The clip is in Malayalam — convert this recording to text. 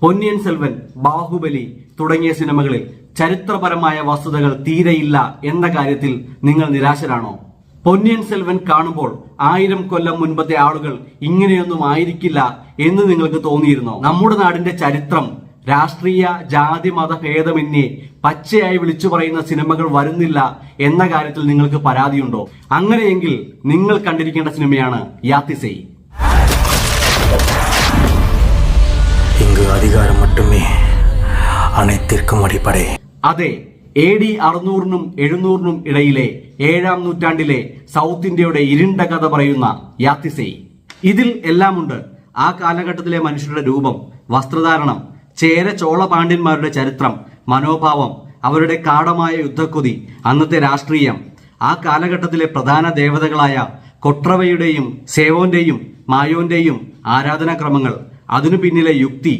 പൊന്നിയൻ സെൽവൻ, ബാഹുബലി തുടങ്ങിയ സിനിമകളിൽ ചരിത്രപരമായ വസ്തുതകൾ തീരെയില്ല എന്ന കാര്യത്തിൽ നിങ്ങൾ നിരാശരാണോ? പൊന്നിയൻ സെൽവൻ കാണുമ്പോൾ 1000 കൊല്ലം മുൻപത്തെ ആളുകൾ ഇങ്ങനെയൊന്നും ആയിരിക്കില്ല എന്ന് നിങ്ങൾക്ക് തോന്നിയിരുന്നോ? നമ്മുടെ നാടിന്റെ ചരിത്രം രാഷ്ട്രീയ ജാതി മത ഭേദമന്യേ പച്ചയായി വിളിച്ചു പറയുന്ന സിനിമകൾ വരുന്നില്ല എന്ന കാര്യത്തിൽ നിങ്ങൾക്ക് പരാതിയുണ്ടോ? അങ്ങനെയെങ്കിൽ നിങ്ങൾ കണ്ടിരിക്കേണ്ട സിനിമയാണ് യാത്തിസൈ. അധികാരം മറ്റുമേ അനൈത്തിർക്കും അടിപ്പടേ. അതെ, AD 600-നും 700-നും ഇടയിലെ 7-ാം നൂറ്റാണ്ടിലെ സൗത്ത് ഇന്ത്യയുടെ ഇരുണ്ട കഥ പറയുന്ന യാത്തിസൈ. ഇതിൽ എല്ലാമുണ്ട്. ആ കാലഘട്ടത്തിലെ മനുഷ്യരുടെ രൂപം, വസ്ത്രധാരണം, ചേര ചോള പാണ്ഡ്യന്മാരുടെ ചരിത്രം, മനോഭാവം, അവരുടെ കാടമായ യുദ്ധക്കൊതി, അന്നത്തെ രാഷ്ട്രീയം, ആ കാലഘട്ടത്തിലെ പ്രധാന ദേവതകളായ കൊട്രവയുടെയും സേവോന്റെയും മായോന്റെയും ആരാധനാക്രമങ്ങൾ, അതിനു പിന്നിലെ യുക്തി,